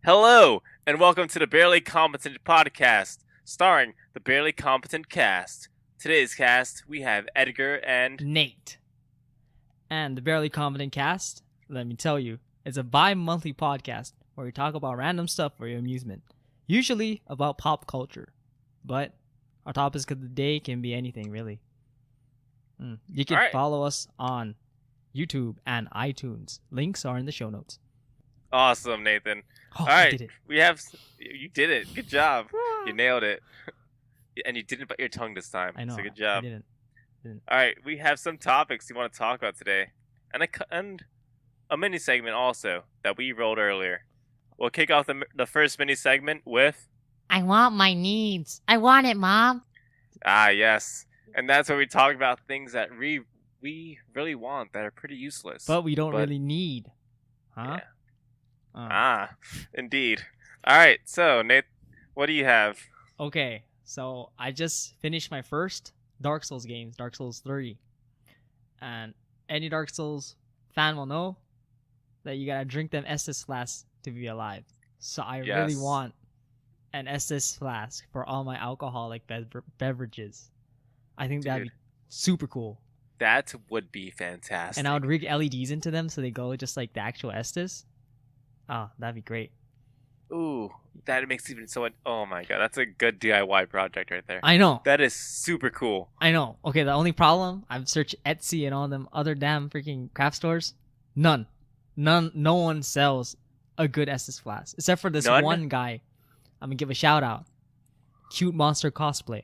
Hello, and welcome to the Barely Competent Podcast, starring the Barely Competent cast. Today's cast, we have Edgar and Nate. And the Barely Competent Cast, let me tell you, it's a bi-monthly podcast where we talk about random stuff for your amusement, usually about pop culture. But our topics of the day can be anything, really. You can follow us on YouTube and iTunes. Links are in the show notes. Awesome, Nathan. Oh, All right, I did it. You did it. Good job. You nailed it. And you didn't bite your tongue this time. I know. So good job. I didn't. All right, we have some topics you want to talk about today, and a mini segment also that we rolled earlier. We'll kick off the first mini segment with I want my needs. I want it, Mom. yes, and that's where we talk about things that we really want that are pretty useless, But we don't really need. Huh? Yeah. Indeed. All right, so Nate, what do you have? Okay, so I just finished my first Dark Souls games, Dark Souls 3. And any Dark Souls fan will know that you gotta drink them Estus flasks to be alive. So I really want an Estus flask for all my alcoholic beverages. I think that'd be super cool. That would be fantastic. And I would rig LEDs into them so they glow just like the actual Estus. Oh, that'd be great. Ooh, that makes even so much. Oh my god, that's a good DIY project right there. I know. That is super cool. I know. Okay, the only problem, I've searched Etsy and all them other damn freaking craft stores. No one sells a good Estus flask. Except for this one guy. I'm gonna give a shout out. Cute Monster Cosplay.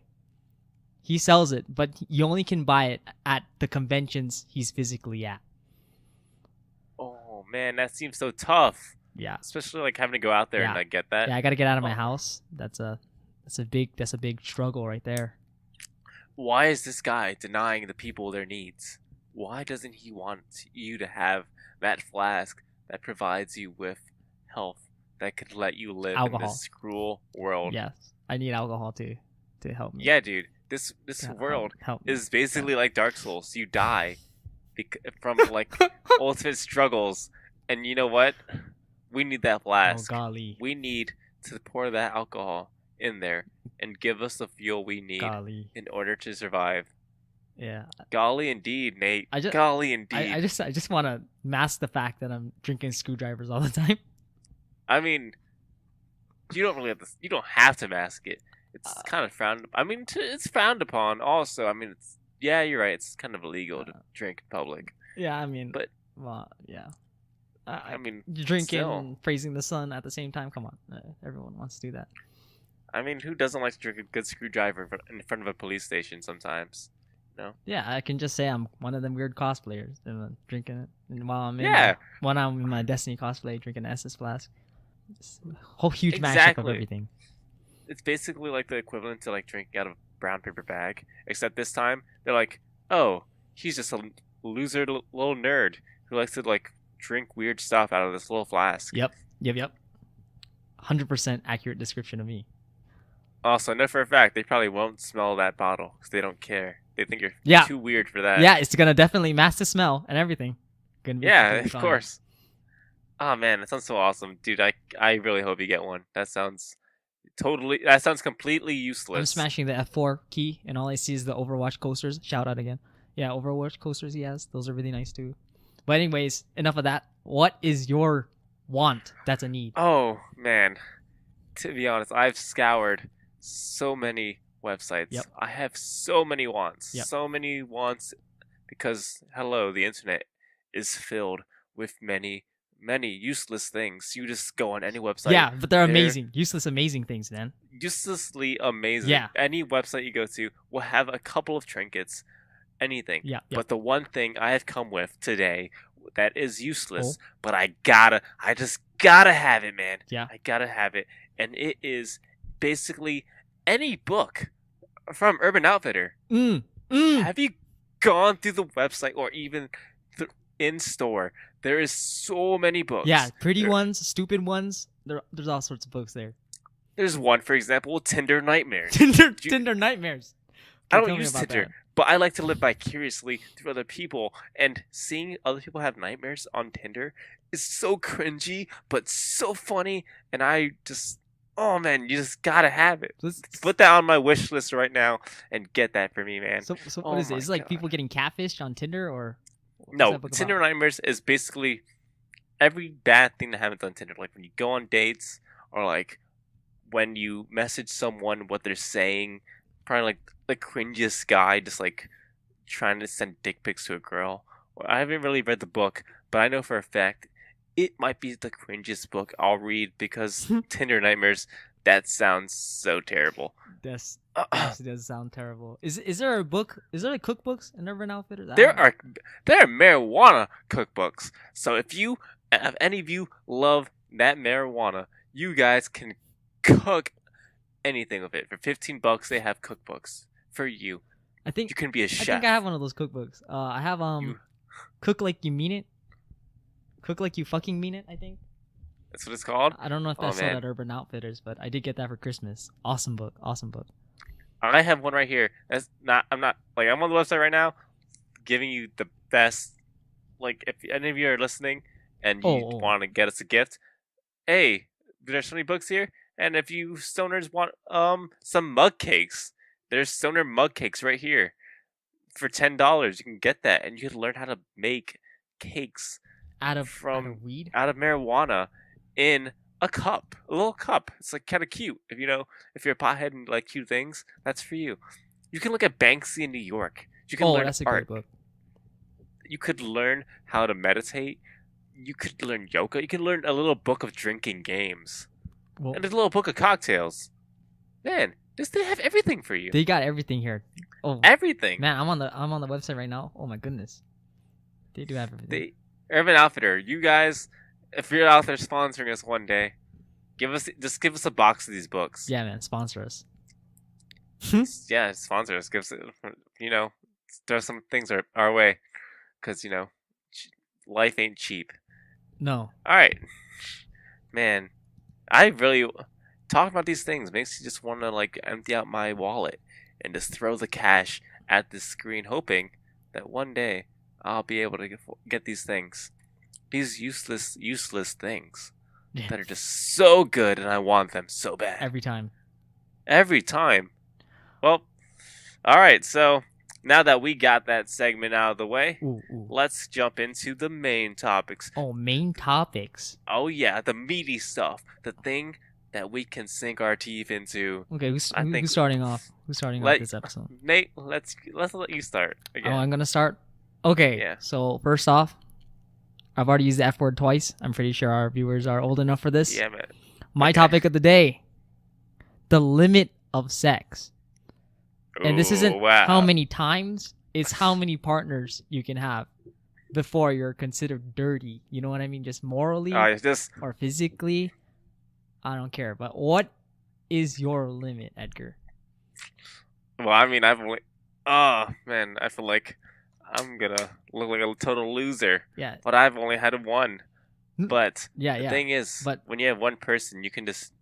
He sells it, but you only can buy it at the conventions he's physically at. Oh man, that seems so tough. Yeah. Especially like having to go out there and like get that. Yeah, I gotta get out of my house. That's a big struggle right there. Why is this guy denying the people their needs? Why doesn't he want you to have that flask that provides you with health that could let you live in this cruel world? Yes, I need alcohol to help me. Yeah, dude. This world is basically like Dark Souls. You die from like ultimate struggles, and you know what? We need that flask. Oh, golly. We need to pour that alcohol in there and give us the fuel we need in order to survive. Yeah. Golly indeed, Nate. Golly indeed. I just want to mask the fact that I'm drinking screwdrivers all the time. I mean, you don't really have to. You don't have to mask it. It's kind of frowned. I mean, it's frowned upon. Also, I mean, you're right. It's kind of illegal to drink in public. Yeah, I mean, yeah. I mean, drinking and praising the sun at the same time. Come on, everyone wants to do that. I mean, who doesn't like to drink a good screwdriver in front of a police station sometimes? No. Yeah, I can just say I'm one of them weird cosplayers and drinking it, and while I'm in my Destiny cosplay, drinking an Estus flask. It's a whole huge mashup of everything. It's basically like the equivalent to like drinking out of a brown paper bag, except this time they're like, oh, he's just a loser little nerd who likes to like drink weird stuff out of this little flask. Yep. 100% accurate description of me. Also, I know for a fact they probably won't smell that bottle because they don't care. They think you're too weird for that. Yeah, it's gonna definitely mask the smell and everything. Of course. Oh man, that sounds so awesome, dude. I really hope you get one. That sounds completely useless. I'm smashing the F4 key, and all I see is the Overwatch coasters. Shout out again. Yeah, Overwatch coasters he has. Those are really nice too. But anyways, enough of that. What is your want that's a need? Oh, man. To be honest, I've scoured so many websites. Yep. I have so many wants. Yep. So many wants because, hello, the internet is filled with many useless things. You just go on any website. Yeah, but they're amazing. Useless, amazing things, man. Uselessly amazing. Yeah. Any website you go to will have a couple of trinkets. Anything. Yeah. But the one thing I have come with today that is useless, Oh. but I just gotta have it, man. Yeah. I gotta have it. And it is basically any book from Urban Outfitter. Have you gone through the website or even in store? There is so many books. Yeah, pretty ones, stupid ones. There's all sorts of books there. There's one, for example, Tinder Nightmares. Tinder Nightmares. I don't use Tinder, but I like to live vicariously through other people, and seeing other people have nightmares on Tinder is so cringy, but so funny, and I just, oh man, you just gotta have it. Put that on my wish list right now and get that for me, man. So Oh what is it? my Is it like God. people getting catfished on Tinder, or what's No, that book Tinder about? nightmares is basically every bad thing that happens on Tinder, like when you go on dates, or like when you message someone what they're saying, probably like the cringiest guy just like trying to send dick pics to a girl. Well, I haven't really read the book, but I know for a fact it might be the cringiest book I'll read because Tinder nightmares. That sounds so terrible. This honestly does sound terrible. Is there a book? Is there like cookbooks in Urban Outfitters? I There don't know. are marijuana cookbooks. So if any of you love that marijuana, you guys can cook anything with it. For $15, they have cookbooks for you. I think You can be a I chef. think I have one of those cookbooks. I have You- Cook Like You Mean It. Cook Like You Fucking Mean It, I think. That's what it's called. I don't know if Oh, that's sold man. at Urban Outfitters, but I did get that for Christmas. Awesome book. Awesome book. I have one right here. That's not. I'm not like I'm on the website right now, giving you the best. Like if any of you are listening and you Oh. want to get us a gift, hey, there's so many books here. And if you stoners want some mug cakes, there's stoner mug cakes right here for $10. You can get that, and you can learn how to make cakes Out of From- weed. out of marijuana in a little cup. It's like kind of cute. If if you're a pothead and like cute things, that's for you. You can look at Banksy in New York. You can Oh, learn that's a art. great book. You could learn how to meditate. You could learn yoga. You can learn a little book of drinking games Well, and a little book of cocktails. Man, they have everything for you. they got everything here. Oh Everything. man, I'm on the website right now. Oh my goodness, they do have everything. Urban Outfitter, you guys, if you're out there sponsoring us one day, give us a box of these books. Yeah, man, sponsor us. Yeah, sponsor us. Give us, throw some things our way, because life ain't cheap. No, All right, man, I really talking about these things makes you just want to like empty out my wallet and just throw the cash at the screen, hoping that one day I'll be able to get these things, these useless things that are just so good, and I want them so bad every time. every time. Well, all right, so now that we got that segment out of the way, Ooh. let's jump into the main topics. Oh, main topics. Oh yeah, the meaty stuff, the thing that we can sink our teeth into. Okay, who's I think- starting off? Who's starting off this episode? Nate, let's let you start again. Oh, I'm gonna start. Okay. Yeah. So first off, I've already used the F word twice. I'm pretty sure our viewers are old enough for this. Yeah, man. My Okay. topic of the day: the limit of sex. And this Ooh, isn't wow. how many times; it's how many partners you can have before you're considered dirty. You know what I mean? Just morally It's just or physically. I don't care. But what is your limit, Edgar? well, I mean, I've only. Oh man, I feel like I'm gonna look like a total loser. Yeah. But I've only had one. Hmm. But Yeah. the Yeah. thing is, But- when you have one person, you can just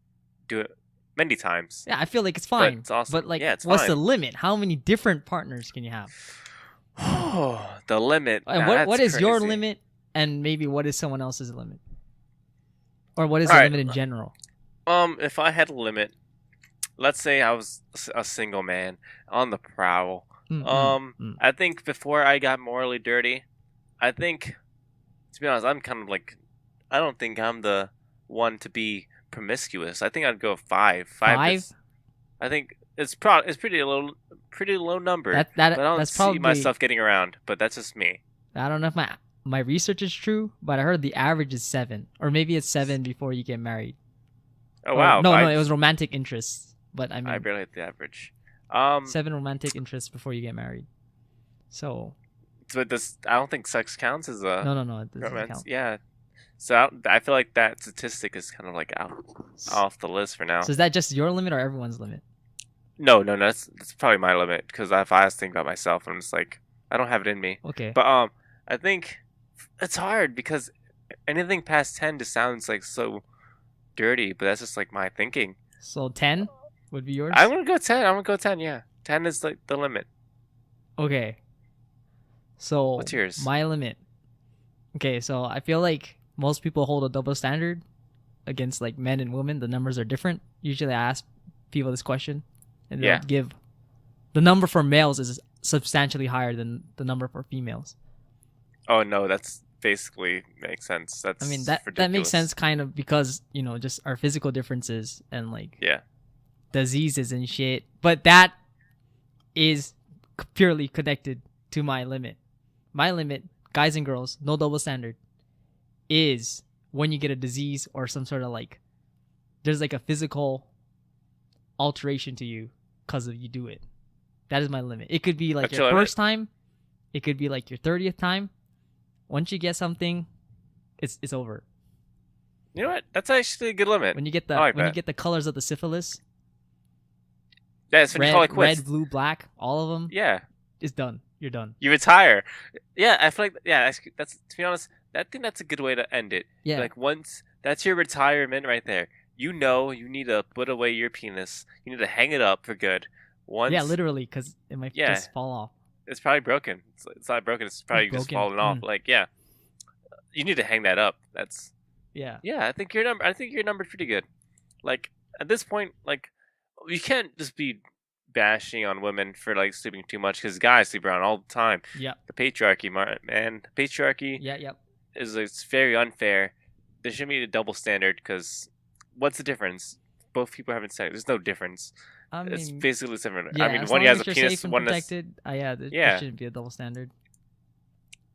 do it many times. Yeah. I feel like it's fine. it's awesome. But like, Yeah, it's what's fine. the limit? How many different partners can you have? The limit. And Nah, what that's is your crazy. limit, and maybe what is someone else's limit, or what is All the right. limit in general? If I had a limit, let's say I was a single man on the prowl. Mm. I think before I got morally dirty, I think, to be honest, I'm kind of like, I don't think I'm the one to be promiscuous. I think I'd go 5. 5? Is, I think it's pretty low number. That but I don't that's see probably. myself getting around. But that's just me. I don't know if my research is true, but I heard the average is 7, or maybe it's 7 before you get married. Oh Or- wow! No, I, no, it was romantic interests, but I I mean barely hit the average. 7 romantic interests before you get married. So but this, I don't think sex counts as a no, it doesn't romance. count. Yeah. So I feel like that statistic is kind of like off the list for now. So is that just your limit or everyone's limit? No, that's probably my limit, because if I was thinking about myself, I'm just like, I don't have it in me. Okay. But I think it's hard because anything past 10 just sounds like so dirty, but that's just like my thinking. So 10 would be yours. I'm gonna go 10. I'm gonna go 10. Yeah, 10 is like the limit. Okay. So What's yours? my limit. Okay, so I feel like most people hold a double standard against like men and women. The numbers are different. Usually I ask people this question and they'll Yeah. give the number for males is substantially higher than the number for females. Oh no, that's basically makes sense. That's I mean that ridiculous. makes sense kind of because, just our physical differences and like Yeah. diseases and shit. But that is purely connected to my limit. My limit, guys and girls, no double standard, is when you get a disease or some sort of like, there's like a physical alteration to you because of you do it. That is my limit. It could be like That's your your limit? first time. It could be like your 30th time. Once you get something, it's over. You know what? That's actually a good limit. When you get the I like when you that. get the colors of the syphilis, Yeah, it's when you call it quits. red, blue, black, all of them, Yeah, it's done. You're done. you retire. Yeah, I feel like that's to be honest, I think that's a good way to end it. Yeah. Like once that's your retirement right there. You need to put away your penis. You need to hang it up for good. Once Yeah, literally, because it might Yeah. just fall off. it's probably broken. It's not broken. It's probably just broken. falling off. Like yeah, you need to hang that up. That's Yeah. yeah. I think your number's pretty good. Like at this point, like you can't just be bashing on women for like sleeping too much because guys sleep around all the time. Yeah. The patriarchy, man. The patriarchy Yeah. Yep. is it's very unfair. There shouldn't be a double standard because what's the difference? Both people having sex. There's no difference. I mean, It's basically similar. yeah, I mean, as one long has as a you're penis, safe and one has protected. There Yeah. shouldn't be a double standard.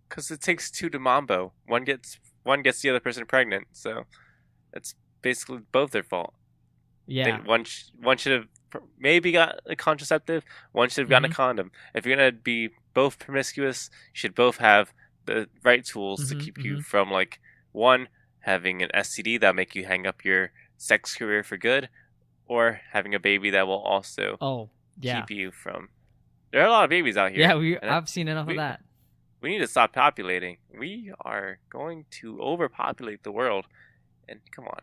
because it takes two to mambo. One gets the other person pregnant, so it's basically both their fault. Yeah. One should have maybe got a contraceptive. One should have gotten a condom. If you're gonna be both promiscuous, you should both have the right tools to Mhm, keep you from like one having an STD that make you hang up your sex career for good, or having a baby that will also Oh, yeah. keep you from. There are a lot of babies out here. Yeah, and I've seen enough we- of that. We need to stop populating. We are going to overpopulate the world, and come on,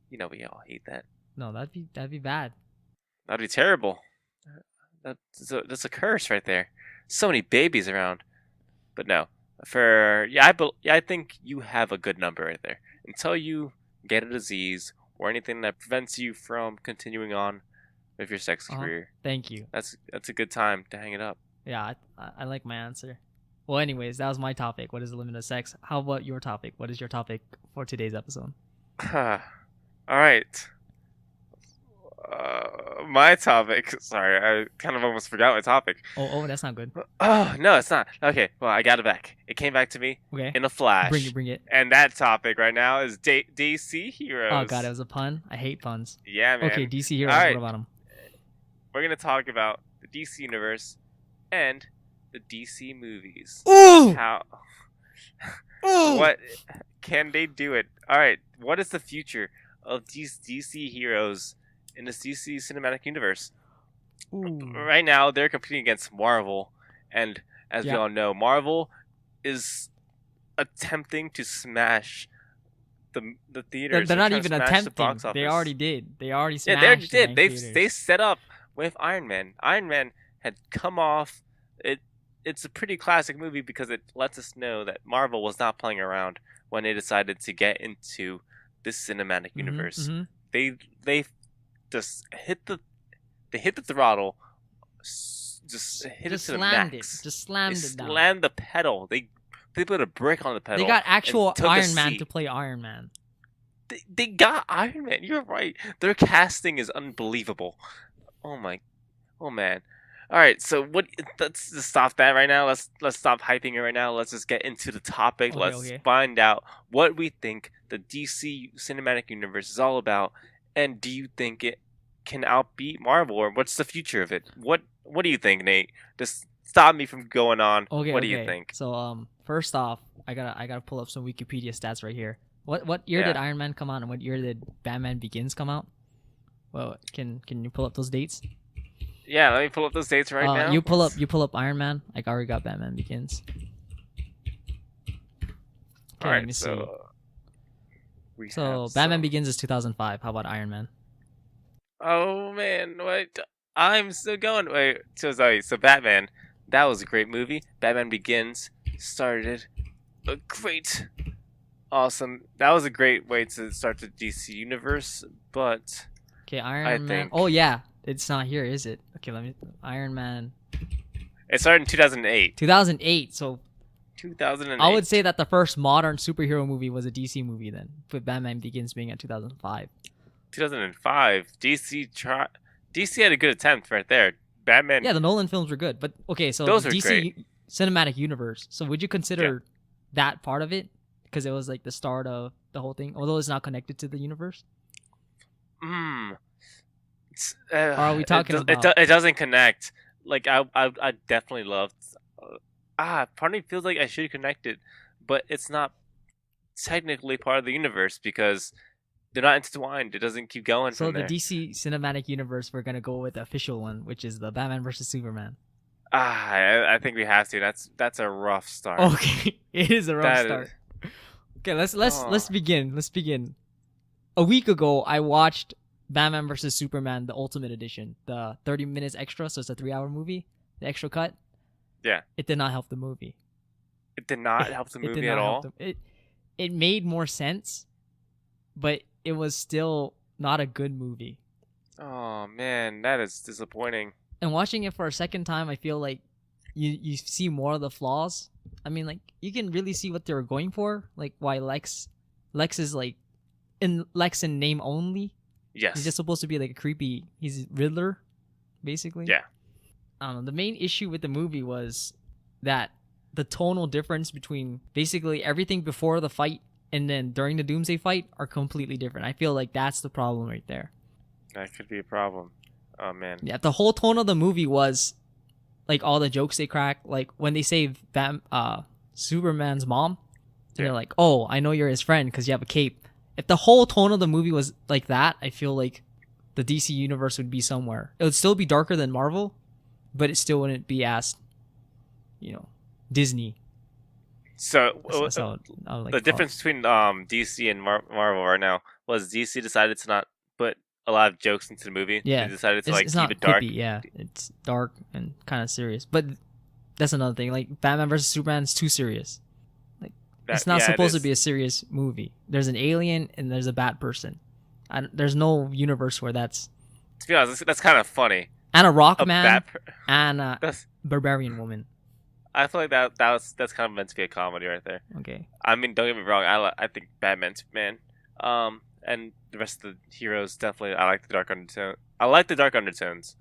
we all hate that. No, that'd be bad. That'd be terrible. That's a curse right there. So many babies around. But no, I think you have a good number right there. Until you get a disease or anything that prevents you from continuing on with your sex Uh-huh. career, Thank you. that's a good time to hang it up. Yeah, I like my answer. Well, anyways, that was my topic. What is the limit of sex? How about your topic? What is your topic for today's episode? All right. My topic. Sorry, I kind of almost forgot my topic. Oh, that's not good. Oh no, it's not. Okay, well I got it back. It came back to me Okay, in a flash. bring it. And that topic right now is DC Heroes. Oh god, it was a pun. I hate puns. Yeah, man. Okay, DC Heroes. All right. What about them? We're gonna talk about the DC universe and the DC movies. Ooh! How? Ooh! What can they do it? All right. What is the future of these DC heroes in this DC cinematic universe? Ooh. Right now, they're competing against Marvel, and as we Yeah. all know, Marvel is attempting to smash the theaters. They're not trying to even smash the attempting. box They office. already did. They already Yeah, smashed. they already did. in They theaters. set up with Iron Man. Iron Man had come off. It's a pretty classic movie because it lets us know that Marvel was not playing around when they decided to get into this cinematic universe. Mhm. They just hit the throttle, just hit Just it to the slammed max. it. Just slammed They it down. slammed the pedal. They put a brick on the pedal. They got actual and took a Iron Man seat. to play Iron Man. They got Iron Man. You're right. Their casting is unbelievable. Oh man. All right, so let's just stop that right now. Let's stop hyping it right now. Let's just get into the topic. Okay, Let's okay. find out what we think the DC cinematic universe is all about, and do you think it can outbeat Marvel, or what's the future of it? What do you think, Nate? Just stop me from going on. Okay. What do okay. you think? So first off, I gotta pull up some Wikipedia stats right here. What year did Yeah. Iron Man come out, and what year did Batman Begins come out? Well, can you pull up those dates? Yeah, let me pull up those dates right now. You pull up Iron Man. I already got Batman Begins. Okay, All let right, me see. so we So have Batman some- Begins is 2005. How about Iron Man? Oh man, what? I'm still going. Wait, so sorry. So Batman That was a great movie. Batman Begins started a great, awesome. That was a great way to start the DC universe. But Okay, I Iron Man. think Oh yeah, it's not here, is it? Okay, let me. Iron Man. it started in 2008. 2008. So 2008. I would say that the first modern superhero movie was a DC movie then, with Batman Begins being at 2005. 2005. DC had a good attempt right there. Batman. Yeah, the Nolan films were good, but okay, so Those are DC great. cinematic universe. So would you consider that part of it because it was like the start of the whole thing, although it's not connected to the universe? Or are we talking about? It doesn't connect. Like I definitely loved. Part of me feels like I should connect it, but it's not technically part of the universe because they're not intertwined. It doesn't keep going So from the there. DC cinematic universe, we're gonna go with the official one, which is the Batman versus Superman. I think we have to. That's a rough start. Okay, it is a rough That start. is- Okay, let's begin. Let's begin. A week ago, I watched Batman vs Superman, the Ultimate Edition, the 30 minutes extra, so it's a 3-hour movie, the extra cut. Yeah. It did not help the movie. It did not help the It did movie not at help all. it made more sense, but it was still not a good movie. Oh man, that is disappointing. And watching it for a second time, I feel like you see more of the flaws. I mean, like you can really see what they were going for, like why Lex is like Lex in name only. Yes. He's just supposed to be like a creepy. He's Riddler, basically. Yeah. I don't know. The main issue with the movie was that the tonal difference between basically everything before the fight and then during the Doomsday fight are completely different. I feel like that's the problem right there. That could be a problem. Oh man. Yeah, the whole tone of the movie was like all the jokes they crack. Like when they save Superman's mom, Yeah. they're like, "Oh, I know you're his friend because you have a cape." If the whole tone of the movie was like that, I feel like the DC universe would be somewhere. It would still be darker than Marvel, but it still wouldn't be as, Disney. So So I would like the to call it. difference between DC and Marvel right now was DC decided to not put a lot of jokes into the movie. Yeah. They decided to It's keep not it dark. quippy, yeah. It's dark and kind of serious. But that's another thing. Like Batman versus Superman is too serious. It's not supposed to be a serious movie. There's an alien and there's a bat person. There's no universe where that's To be honest, that's kind of funny. and a rock A man bat. and a That's. barbarian woman. I feel like that's kind of meant to be a comedy right there. Okay. I mean, don't get me wrong. I think Batman, Superman, and the rest of the heroes definitely. I like the dark undertone. I like the dark undertones.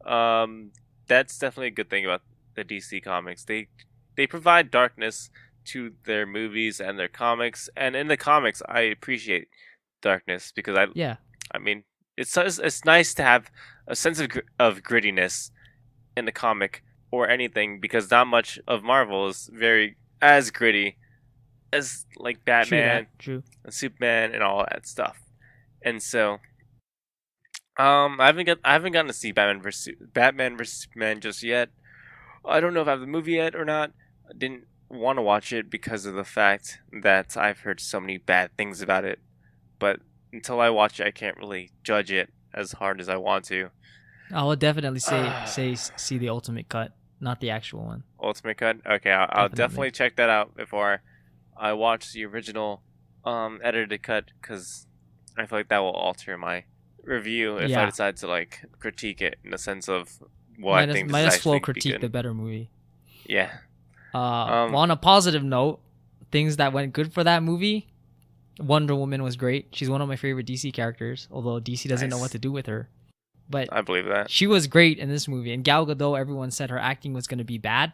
That's definitely a good thing about the DC comics. They provide darkness to their movies and their comics, and in the comics, I appreciate darkness because Yeah. I mean, it's nice to have a sense of grittiness in the comic or anything because not much of Marvel is very as gritty as like Batman True. and Superman and all that stuff. And so, I haven't gotten to see Batman versus Superman just yet. I don't know if I have the movie yet or not. I didn't want to watch it because of the fact that I've heard so many bad things about it. But until I watch it, I can't really judge it as hard as I want to. I would definitely say see the ultimate cut, not the actual one. Ultimate Cut. Okay, I'll Definitely. definitely check that out before I watch the original edited cut because I feel like that will alter my review if I Yeah. decide to like critique it in the sense of what I think Might this as is well actually be critique good. the better movie. Yeah. Well, on a positive note, things that went good for that movie. Wonder Woman was great. She's one of my favorite DC characters, although DC doesn't know Nice. what to do with her. But I believe that. she was great in this movie. And Gal Gadot, everyone said her acting was going to be bad.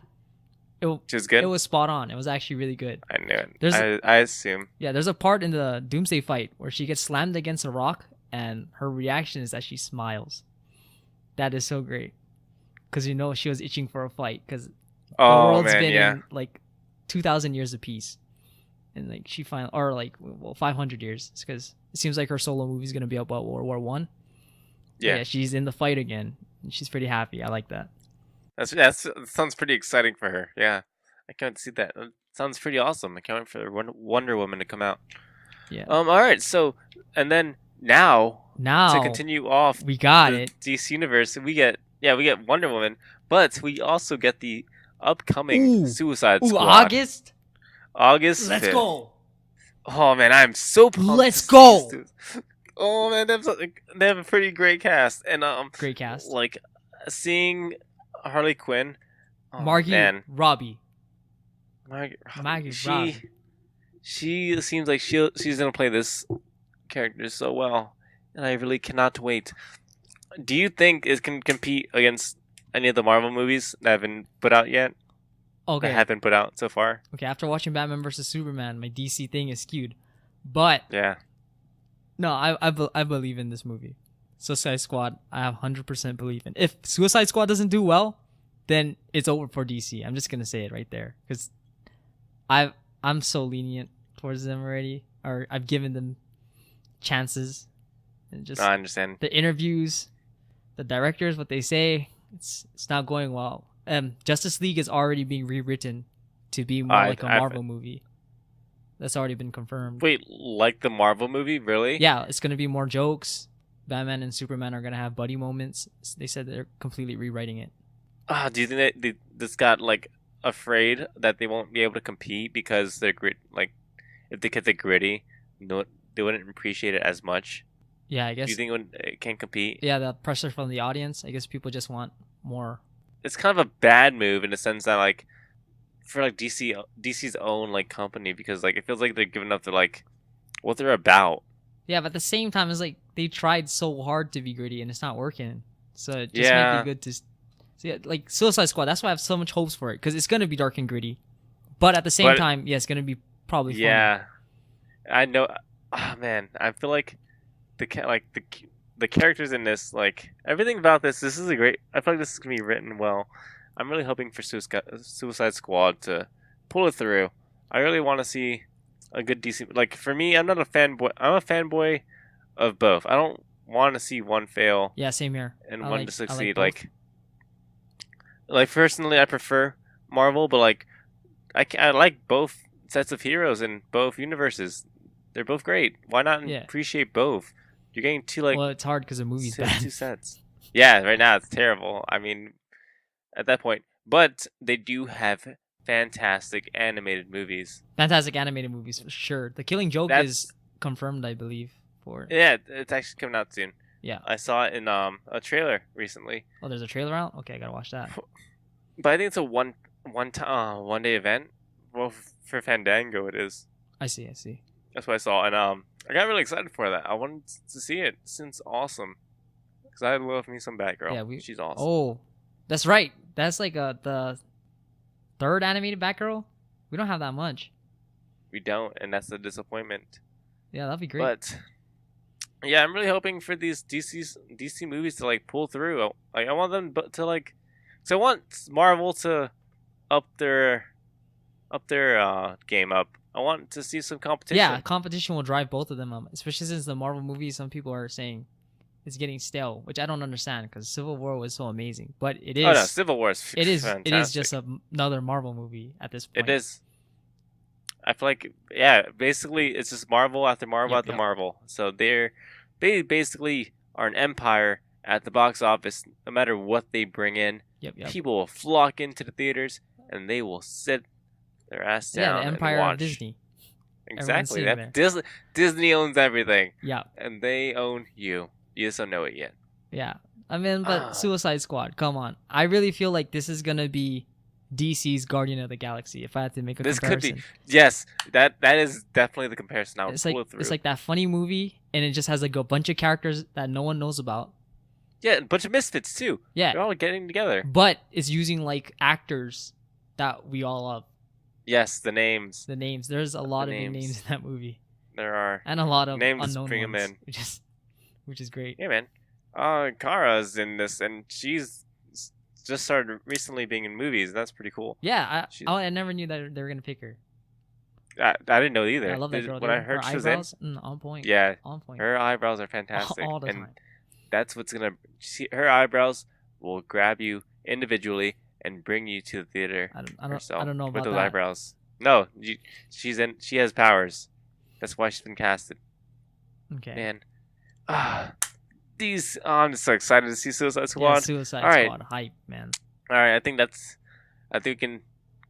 She's good. It was spot on. It was actually really good. I knew it. There's- I assume. Yeah, there's a part in the Doomsday fight where she gets slammed against a rock and her reaction is that she smiles. That is so great. Because she was itching for a fight because the Oh world's man, been yeah. in like 2,000 years of peace. And like she finally, or like 500 years, because it seems like her solo movie is gonna be about World War One. Yeah. She's in the fight again. And she's pretty happy. I like that. That sounds pretty exciting for her. Yeah, I can't see that. That sounds pretty awesome. I can't wait for Wonder Woman to come out. Yeah. All right. So, and then now Now to continue off we got the it. DC universe, we get Wonder Woman, but we also get the upcoming Suicide Ooh, Squad. August. Let's 5th. Go. Oh man, I'm so pumped. Let's go. Oh man, they have a pretty great cast, and Great cast. like seeing Harley Quinn, Margot Robbie. Maggie Robbie. She seems like she's gonna play this character so well, and I really cannot wait. Do you think it can compete against any of the Marvel movies that have been put out yet? Okay. That have been put out so far. Okay, after watching Batman vs Superman, my DC thing is skewed, but yeah. No, I believe in this movie. Suicide Squad, I have 100% belief in. If Suicide Squad doesn't do well, then it's over for DC. I'm just gonna say it right there because I'm so lenient towards them already, or I've given them chances, and just I understand the interviews, the directors, what they say, it's not going well. Justice League is already being rewritten to be more like a Marvel movie. That's already been confirmed. Wait, like the Marvel movie? Really? Yeah, it's gonna be more jokes. Batman and Superman are gonna have buddy moments. They said they're completely rewriting it. Do you think they just got like afraid that they won't be able to compete because they're if they kept it gritty, they wouldn't appreciate it as much? Yeah, I guess. Do you think it can't compete? Yeah, the pressure from the audience. I guess people just want more. It's kind of a bad move in the sense that like for like DC's own like company, because like it feels like they're giving up to like what they're about. Yeah, but at the same time, it's like they tried so hard to be gritty and it's not working. So it just might be good to see. Like Suicide Squad, that's why I have so much hopes for it because it's gonna be dark and gritty, but at the same time, yeah, it's gonna be probably fun. Yeah, I know. Oh man, I feel like the characters in this, like everything about this is a great. I feel like this is gonna be written well. I'm really hoping for Suicide Squad to pull it through. I really want to see a good DC. Like for me, I'm not a fanboy. I'm a fanboy of both. I don't want to see one fail. Yeah, same here. And one to succeed. Like personally, I prefer Marvel, but like I like both sets of heroes in both universes. They're both great. Why not appreciate both? You're getting two well, it's hard because the movie's bad. Two sets. Yeah, right now it's terrible. I mean, at that point, but they do have fantastic animated movies. Fantastic animated movies for sure. The Killing Joke is confirmed, I believe. Yeah, it's actually coming out soon. Yeah, I saw it in a trailer recently. Oh, there's a trailer out. Okay, I gotta watch that. But I think it's a one day event. Well, for Fandango, it is. I see. That's what I saw, and I got really excited for that. I wanted to see it. It seems awesome. Because I love me some Batgirl. Yeah, she's awesome. Oh, that's right. That's like the third animated Batgirl. We don't have that much. We don't, and that's a disappointment. Yeah, that'd be great. But yeah, I'm really hoping for these DC movies to like pull through. Like I want them to like, so I want Marvel to up their game up. I want to see some competition. Yeah, competition will drive both of them up, especially since the Marvel movies, some people are saying it's getting stale, which I don't understand because Civil War was so amazing. But it is. Oh no, Civil War is fantastic. It is just another Marvel movie at this point. It is. I feel like basically it's just Marvel after Marvel after Marvel. So they basically are an empire at the box office. No matter what they bring in, people will flock into the theaters and they will sit their ass down. Yeah, the empire and watch. Of Disney. Exactly. Disney owns everything. Yeah. And they own you. You just don't know it yet. Yeah. I mean, but Suicide Squad, come on. I really feel like this is going to be DC's Guardian of the Galaxy, if I had to make a comparison. This could be. Yes, that is definitely the comparison I would pull it through. It's like that funny movie, and it just has like a bunch of characters that no one knows about. Yeah, a bunch of misfits, too. Yeah. They're all getting together. But it's using like actors that we all love. Yes, the names. There's a lot of big names in that movie. There are. And a lot of names unknown bring ones, them in. which is great. Yeah, man. Kara's in this, and she's just started recently being in movies, and that's pretty cool. Yeah, I never knew that they were going to pick her. I didn't know either. I love that girl. When I heard she was in, on point. Yeah, on point. Her eyebrows are fantastic. All the time. That's what's going to... Her eyebrows will grab you individually and bring you to the theater herself. I don't know about with those that. eyebrows. No, she has powers. That's why she's been casted. Okay. Man. I'm just so excited to see Suicide Squad. Yeah, Suicide Squad hype, man. All right, I think I think we can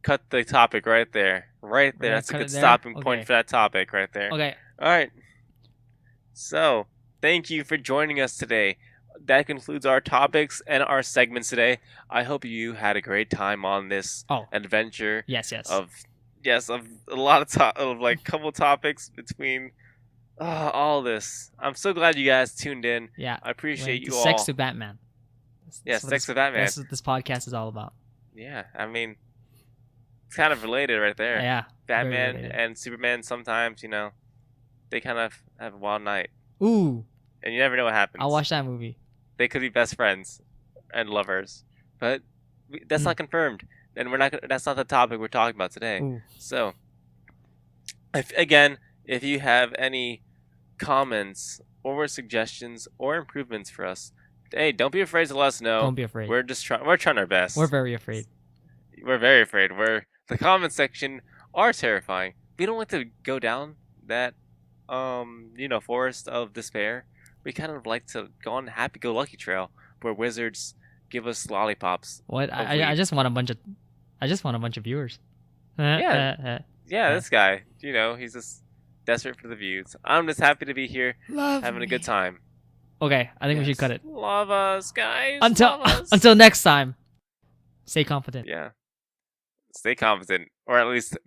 cut the topic right there. Right there. We're gonna That's a cut good it there? stopping point Okay. for that topic right there. Okay. All right. So, thank you for joining us today. That concludes our topics and our segments today. I hope you had a great time on this adventure Yes. of a lot of like couple topics between all this. I'm so glad you guys tuned in. Yeah. I appreciate you all. Sex to Batman. Sex to Batman. That's what this podcast is all about. Yeah, I mean, it's kind of related right there. Yeah. Batman related. and Superman sometimes, they kind of have a wild night. Ooh. And you never know what happens. I'll watch that movie. They could be best friends and lovers. But that's not confirmed. And that's not the topic we're talking about today. Ooh. So, if you have any comments or suggestions or improvements for us, hey, don't be afraid to let us know. Don't be afraid. We're trying our best. We're very afraid. We're very afraid. The comment section are terrifying. We don't like to go down that forest of despair. We kind of like to go on the happy-go-lucky trail where wizards give us lollipops. What? I just want a bunch of viewers. Yeah, this guy. He's just desperate for the views. I'm just happy to be here, having a good time. Okay, I think we should cut it. Love us, guys. Love us. Until next time. Stay confident. Yeah. Stay confident, or at least